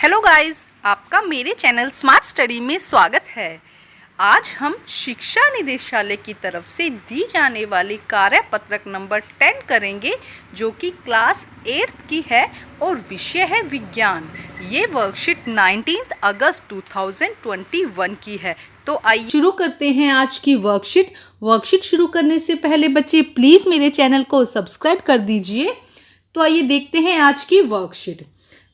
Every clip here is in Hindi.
हेलो गाइस, आपका मेरे चैनल स्मार्ट स्टडी में स्वागत है। आज हम शिक्षा निदेशालय की तरफ से दी जाने वाली कार्यपत्रक नंबर 10 करेंगे, जो कि क्लास 8th की है और विषय है विज्ञान। ये वर्कशीट 19 अगस्त 2021 की है। तो आइए शुरू करते हैं आज की वर्कशीट शुरू करने से पहले बच्चे प्लीज़ मेरे चैनल को सब्सक्राइब कर दीजिए। तो आइए देखते हैं आज की वर्कशीट।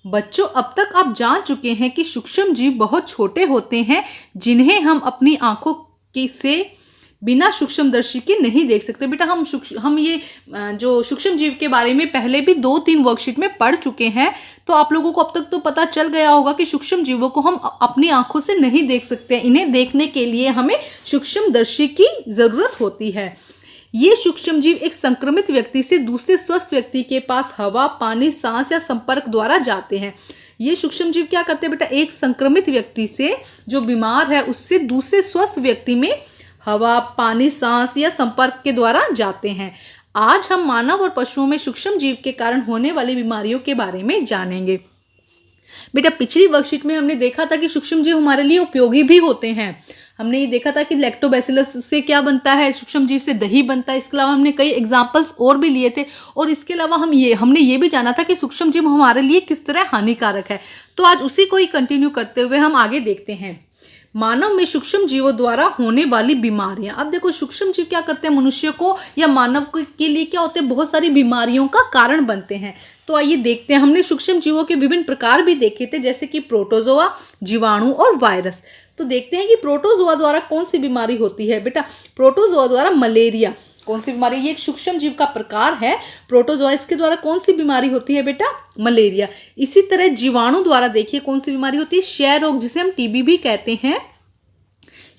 बच्चों, अब तक आप जान चुके हैं कि सूक्ष्म जीव बहुत छोटे होते हैं, जिन्हें हम अपनी आंखों के से बिना सूक्ष्मदर्शी के नहीं देख सकते। बेटा, हम ये जो सूक्ष्म जीव के बारे में पहले भी 2-3 वर्कशीट में पढ़ चुके हैं, तो आप लोगों को अब तक तो पता चल गया होगा कि सूक्ष्म जीवों को हम अपनी आंखों से नहीं देख सकते। इन्हें देखने के लिए हमें सूक्ष्मदर्शी की ज़रूरत होती है। ये सूक्ष्म जीव एक संक्रमित व्यक्ति से दूसरे स्वस्थ व्यक्ति के पास हवा, पानी, सांस या संपर्क द्वारा जाते हैं। ये सूक्ष्म जीव क्या करते हैं बेटा? एक संक्रमित व्यक्ति से, जो बीमार है, उससे दूसरे स्वस्थ व्यक्ति में हवा, पानी, सांस या संपर्क के द्वारा जाते हैं। आज हम मानव और पशुओं में सूक्ष्म जीव के कारण होने वाली बीमारियों के बारे में जानेंगे। बेटा, पिछली वर्कशीट में हमने देखा था कि सूक्ष्म जीव हमारे लिए उपयोगी भी होते हैं। हमने ये देखा था कि लैक्टोबैसिलस से क्या बनता है, सूक्ष्म जीव से दही बनता है। इसके अलावा हमने कई एग्जाम्पल्स और भी लिए थे, और इसके अलावा हमने ये भी जाना था कि सूक्ष्म जीव हमारे लिए किस तरह हानिकारक है। तो आज उसी को ही कंटिन्यू करते हुए हम आगे देखते हैं। मानव में सूक्ष्म जीवों द्वारा होने वाली बीमारियां। अब देखो, सूक्ष्म जीव क्या करते हैं? मनुष्य को या मानव के लिए क्या होते हैं? बहुत सारी बीमारियों का कारण बनते हैं। तो आइए देखते हैं। हमने सूक्ष्म जीवों के विभिन्न प्रकार भी देखे थे, जैसे कि प्रोटोजोआ, जीवाणु और वायरस। तो देखते हैं कि प्रोटोजोआ द्वारा कौन सी बीमारी होती है। बेटा, प्रोटोजोआ द्वारा मलेरिया, कौन सी बीमारी? ये एक सूक्ष्म जीव का प्रकार है प्रोटोजोआ। इसके द्वारा कौन सी बीमारी होती है बेटा? मलेरिया। इसी तरह जीवाणु द्वारा देखिए कौन सी बीमारी होती है? क्षय रोग, जिसे हम टीबी भी कहते हैं।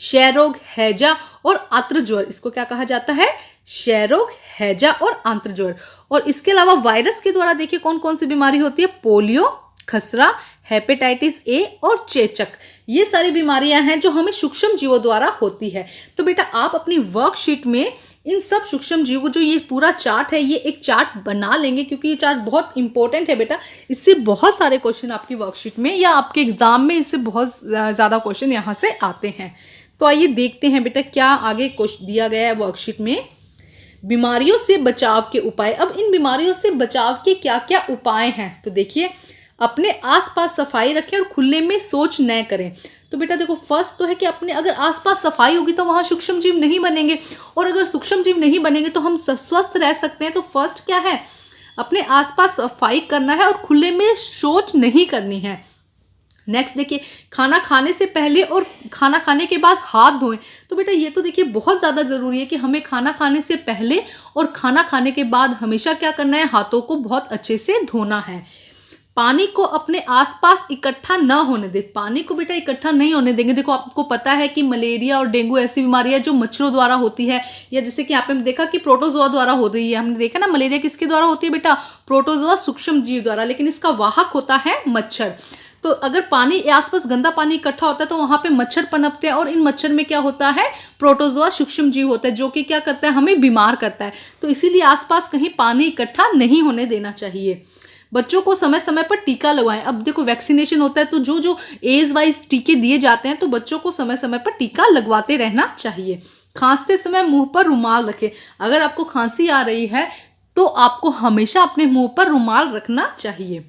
क्षय रोग, हैजा और आंत्र ज्वर, इसको क्या कहा जाता है? क्षय रोग, हैजा और आंत्र ज्वर। और इसके अलावा वायरस के द्वारा देखिए कौन कौन सी बीमारी होती है? पोलियो, खसरा, हेपेटाइटिस ए और चेचक। ये सारी बीमारियां हैं जो हमें सूक्ष्म जीवों द्वारा होती है। तो बेटा, आप अपनी वर्कशीट में इन सब सूक्ष्म जीवों, जो ये पूरा चार्ट है, ये एक चार्ट बना लेंगे, क्योंकि ये चार्ट बहुत इंपॉर्टेंट है बेटा। इससे बहुत सारे क्वेश्चन आपकी वर्कशीट में या आपके एग्जाम में इससे बहुत ज़्यादा क्वेश्चन यहाँ से आते हैं। तो आइए देखते हैं बेटा क्या आगे दिया गया है वर्कशीट में। बीमारियों से बचाव के उपाय। अब इन बीमारियों से बचाव के क्या क्या उपाय हैं? तो देखिए, अपने आसपास सफाई रखें और खुले में शौच न करें। तो बेटा देखो, फर्स्ट तो है कि अपने अगर आसपास सफाई होगी तो वहाँ सूक्ष्म जीव नहीं बनेंगे, और अगर सूक्ष्म जीव नहीं बनेंगे तो हम स्वस्थ रह सकते हैं। तो फर्स्ट क्या है? अपने आसपास सफाई करना है और खुले में शौच नहीं करनी है। नेक्स्ट देखिए, खाना खाने से पहले और खाना खाने के बाद हाथ धोएं। तो बेटा, ये तो देखिए बहुत ज़्यादा ज़रूरी है कि हमें खाना खाने से पहले और खाना खाने के बाद हमेशा क्या करना है? हाथों को बहुत अच्छे से धोना है। पानी को अपने आसपास इकट्ठा न होने दे। पानी को बेटा इकट्ठा नहीं होने देंगे। देखो, आपको पता है कि मलेरिया और डेंगू ऐसी बीमारियां जो मच्छरों द्वारा होती है, या जैसे कि आपने देखा कि प्रोटोजोआ द्वारा हो रही है। हमने देखा ना, मलेरिया किसके द्वारा होती है बेटा? प्रोटोजोआ, सूक्ष्म जीव द्वारा, लेकिन इसका वाहक होता है मच्छर। तो अगर पानी आसपास गंदा पानी इकट्ठा होता है तो वहां पे मच्छर पनपते हैं, और इन मच्छर में क्या होता है? प्रोटोजोआ, सूक्ष्म जीव होता है, जो कि क्या करता है? हमें बीमार करता है। तो इसीलिए आसपास कहीं पानी इकट्ठा नहीं होने देना चाहिए। बच्चों को समय समय पर टीका लगवाएं। अब देखो, वैक्सीनेशन होता है, तो जो जो एज वाइज टीके दिए जाते हैं, तो बच्चों को समय समय पर टीका लगवाते रहना चाहिए। खांसते समय मुंह पर रुमाल रखें। अगर आपको खांसी आ रही है तो आपको हमेशा अपने मुंह पर रुमाल रखना चाहिए।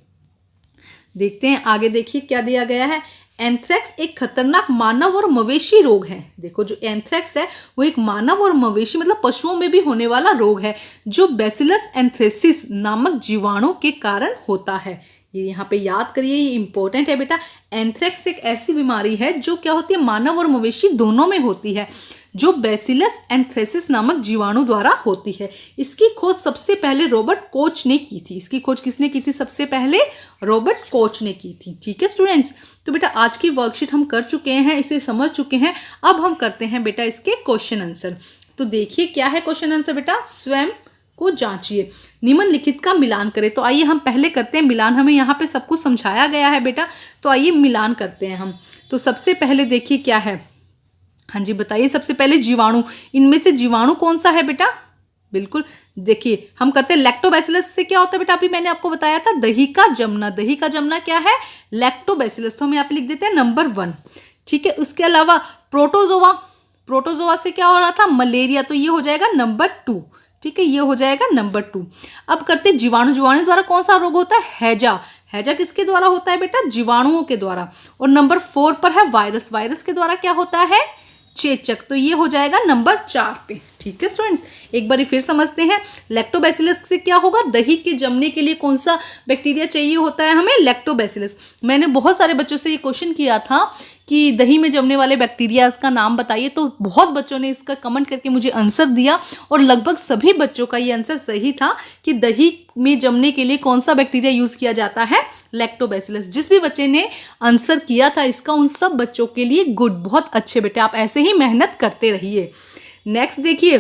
देखते हैं आगे, देखिए क्या दिया गया है। एंथ्रेक्स एक खतरनाक मानव और मवेशी रोग है। देखो, जो एंथ्रेक्स है वो एक मानव और मवेशी मतलब पशुओं में भी होने वाला रोग है, जो बैसिलस एंथ्रेसिस नामक जीवाणु के कारण होता है। ये यहाँ पे याद करिए, ये इंपॉर्टेंट है बेटा। एंथ्रेक्स एक ऐसी बीमारी है जो क्या होती है? मानव और मवेशी दोनों में होती है, जो बैसिलस एंथ्रेसिस नामक जीवाणु द्वारा होती है। इसकी खोज सबसे पहले रॉबर्ट कोच ने की थी। इसकी खोज किसने की थी? सबसे पहले रॉबर्ट कोच ने की थी। ठीक है स्टूडेंट्स, तो बेटा आज की वर्कशीट हम कर चुके हैं, इसे समझ चुके हैं। अब हम करते हैं बेटा इसके क्वेश्चन आंसर। तो देखिए क्या है क्वेश्चन आंसर बेटा? स्वयं को जांचिए, निम्नलिखित का मिलान करें। तो आइए हम पहले करते हैं मिलान। हमें यहाँ पे सब कुछ समझाया गया है बेटा, तो आइए मिलान करते हैं हम। तो सबसे पहले देखिए क्या है। हाँ जी, बताइए। सबसे पहले जीवाणु। इनमें से जीवाणु कौन सा है बेटा? बिल्कुल देखिए हम करते हैं लैक्टोबैसिलस से क्या होता है बेटा, अभी मैंने आपको बताया था दही का जमना। दही का जमना क्या है, लैक्टोबैसिलस। तो हम यहाँ पे लिख देते हैं नंबर 1। ठीक है, उसके अलावा प्रोटोजोआ, प्रोटोजोआ से क्या हो रहा था, मलेरिया, तो ये हो जाएगा नंबर 2। ठीक है, ये हो जाएगा नंबर 2। अब करते हैं जीवाणु। जीवाणु द्वारा कौन सा रोग होता है, हैजा। हैजा किसके द्वारा होता है बेटा, जीवाणुओं के द्वारा। और नंबर 4 पर है वायरस। वायरस के द्वारा क्या होता है, चेचक। तो ये हो जाएगा नंबर 4 पे। ठीक है स्टूडेंट्स, एक बार फिर समझते हैं लैक्टोबैसिलस से क्या होगा, दही के जमने के लिए कौन सा बैक्टीरिया चाहिए होता है हमें, लैक्टोबैसिलस। मैंने बहुत सारे बच्चों से ये क्वेश्चन किया था कि दही में जमने वाले बैक्टीरिया का नाम बताइए, तो बहुत बच्चों ने इसका कमेंट करके मुझे आंसर दिया और लगभग सभी बच्चों का ये आंसर सही था कि दही में जमने के लिए कौन सा बैक्टीरिया यूज किया जाता है, लैक्टोबैसिलस। जिस भी बच्चे ने आंसर किया था इसका, उन सब बच्चों के लिए गुड, बहुत अच्छे बेटे, आप ऐसे ही मेहनत करते रहिए। नेक्स्ट देखिए,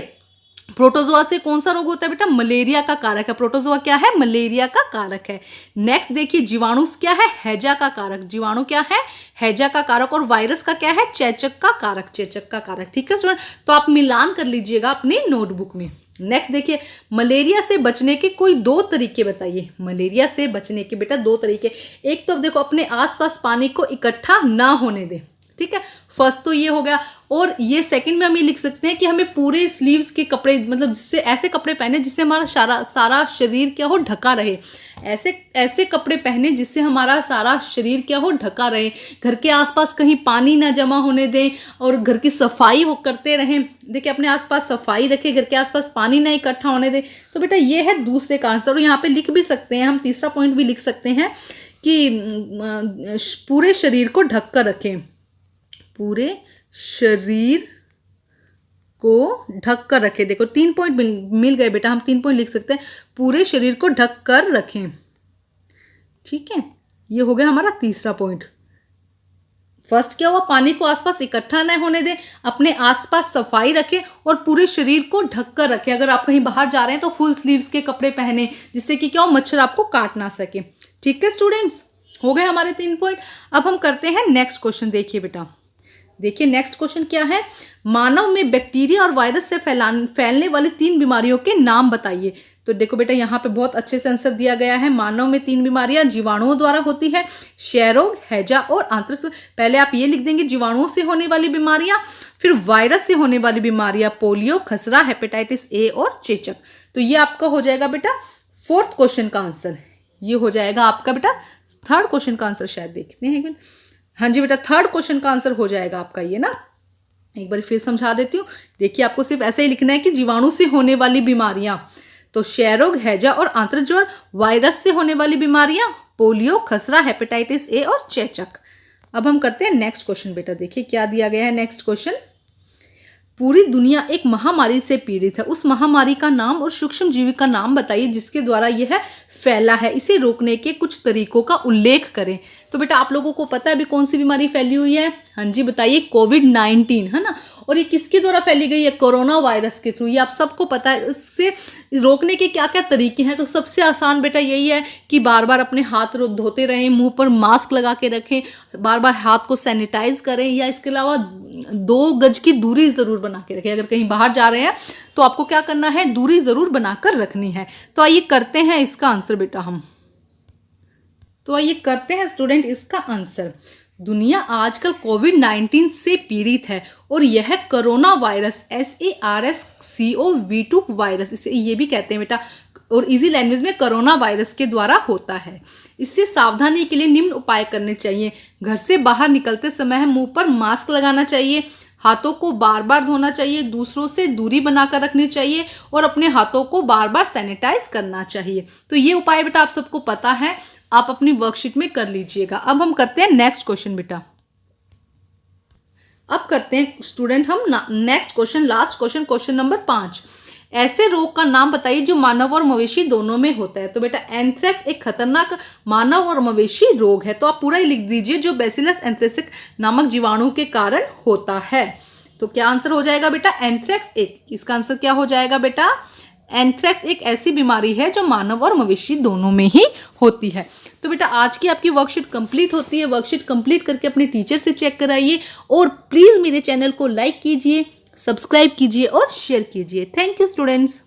प्रोटोजोआ से कौन सा रोग होता है बेटा, मलेरिया का कारक है। प्रोटोजोआ क्या है, मलेरिया का कारक है। नेक्स्ट देखिए, जीवाणु क्या है, हैजा का कारक। जीवाणु क्या है, हैजा का कारक। और वायरस का क्या है, चेचक का कारक। चेचक का कारक। ठीक है स्टूडेंट, तो आप मिलान कर लीजिएगा अपनी नोटबुक में। नेक्स्ट देखिए, मलेरिया से बचने के कोई 2 तरीके बताइए। मलेरिया से बचने के बेटा 2 तरीके। एक तो देखो, अपने आसपास पानी को इकट्ठा ना होने दें। ठीक है, फर्स्ट तो ये हो गया। और ये सेकंड में हम ये लिख सकते हैं कि हमें पूरे स्लीव्स के कपड़े, मतलब जिससे ऐसे कपड़े पहने जिससे हमारा सारा शरीर क्या हो, ढका रहे। ऐसे कपड़े पहने जिससे हमारा सारा शरीर क्या हो, ढका रहे। घर के आसपास कहीं पानी ना जमा होने दें और घर की सफाई हो करते रहें। देखिए, अपने आसपास सफाई रखें, घर के आसपास पानी ना इकट्ठा होने दें। तो बेटा ये है दूसरे का आंसर। और यहाँ पे लिख भी सकते हैं हम, तीसरा पॉइंट भी लिख सकते हैं कि पूरे शरीर को ढक कर रखें। पूरे शरीर को ढक कर रखें। देखो 3 पॉइंट मिल गए बेटा, हम 3 पॉइंट लिख सकते हैं। पूरे शरीर को ढक कर रखें। ठीक है, ये हो गया हमारा तीसरा पॉइंट। फर्स्ट क्या हुआ, पानी को आसपास इकट्ठा न होने दें, अपने आसपास सफाई रखें और पूरे शरीर को ढक कर रखें। अगर आप कहीं बाहर जा रहे हैं तो फुल स्लीव्स के कपड़े पहने, जिससे कि क्या हो, मच्छर आपको काट ना सके। ठीक है स्टूडेंट्स, हो गए हमारे 3 पॉइंट। अब हम करते हैं नेक्स्ट क्वेश्चन। देखिए बेटा, देखिए नेक्स्ट क्वेश्चन क्या है, मानव में बैक्टीरिया और वायरस से फैलने वाली 3 बीमारियों के नाम बताइए। तो देखो बेटा, यहाँ पे बहुत अच्छे से आंसर दिया गया है। मानव में 3 बीमारियां जीवाणुओं द्वारा होती है, क्षय रोग, हैजा और आंत्रशूल। पहले आप ये लिख देंगे जीवाणुओं से होने वाली बीमारियां, फिर वायरस से होने वाली बीमारियां, पोलियो, खसरा, हेपेटाइटिस ए और चेचक। तो ये आपका हो जाएगा बेटा 4th क्वेश्चन का आंसर। ये हो जाएगा आपका बेटा 3rd क्वेश्चन का आंसर। शायद देखते हैं, हाँ जी बेटा 3rd क्वेश्चन का आंसर हो जाएगा आपका ये ना। एक बार फिर समझा देती हूँ। देखिए, आपको सिर्फ ऐसे ही लिखना है कि जीवाणु से होने वाली बीमारियां, तो क्षय रोग, हैजा और आंत्रज्वर। वायरस से होने वाली बीमारियां, पोलियो, खसरा, हेपेटाइटिस ए और चेचक। अब हम करते हैं नेक्स्ट क्वेश्चन। बेटा देखिए क्या दिया गया है नेक्स्ट क्वेश्चन। पूरी दुनिया एक महामारी से पीड़ित है, उस महामारी का नाम और सूक्ष्म जीवी का नाम बताइए जिसके द्वारा यह फैला है। इसे रोकने के कुछ तरीकों का उल्लेख करें। तो बेटा आप लोगों को पता है अभी कौन सी बीमारी फैली हुई है, हाँ जी बताइए, कोविड-19 है ना। और ये किसके द्वारा फैली गई है, कोरोना वायरस के थ्रू। ये आप सबको पता है। इससे रोकने के क्या क्या तरीके हैं, तो सबसे आसान बेटा यही है कि बार बार अपने हाथ धोते रहें, मुंह पर मास्क लगा के रखें, बार बार हाथ को सैनिटाइज करें, या इसके अलावा 2 गज की दूरी ज़रूर बना के रखें। अगर कहीं बाहर जा रहे हैं तो आपको क्या करना है, दूरी ज़रूर बनाकर रखनी है। तो आइए करते हैं इसका आंसर बेटा हम। तो आइए करते हैं स्टूडेंट इसका आंसर। दुनिया आजकल कोविड-19 से पीड़ित है और यह कोरोना वायरस SARS-CoV-2 वायरस, इसे ये भी कहते हैं बेटा, और इजी लैंग्वेज में कोरोना वायरस के द्वारा होता है। इससे सावधानी के लिए निम्न उपाय करने चाहिए। घर से बाहर निकलते समय मुंह पर मास्क लगाना चाहिए, हाथों को बार बार धोना चाहिए, दूसरों से दूरी बनाकर रखनी चाहिए और अपने हाथों को बार बार सैनिटाइज करना चाहिए। तो ये उपाय बेटा आप सबको पता है, आप अपनी वर्कशीट में कर लीजिएगा। अब हम करते हैं नेक्स्ट क्वेश्चन बेटा। अब करते हैं स्टूडेंट हम next question, last question, question number 5। ऐसे रोग का नाम बताइए जो मानव और मवेशी दोनों में होता है। तो बेटा एंथ्रेक्स एक खतरनाक मानव और मवेशी रोग है। तो आप पूरा ही लिख दीजिए, जो बैसिलस एंथ्रेसिस नामक जीवाणु के कारण होता है। तो क्या आंसर हो जाएगा बेटा, एंथ्रेक्स एक। इसका आंसर क्या हो जाएगा बेटा, एंथ्रेक्स एक ऐसी बीमारी है जो मानव और मवेशी दोनों में ही होती है। तो बेटा आज की आपकी वर्कशीट कंप्लीट होती है। वर्कशीट कंप्लीट करके अपने टीचर से चेक कराइए और प्लीज़ मेरे चैनल को लाइक कीजिए, सब्सक्राइब कीजिए और शेयर कीजिए। Thank you students.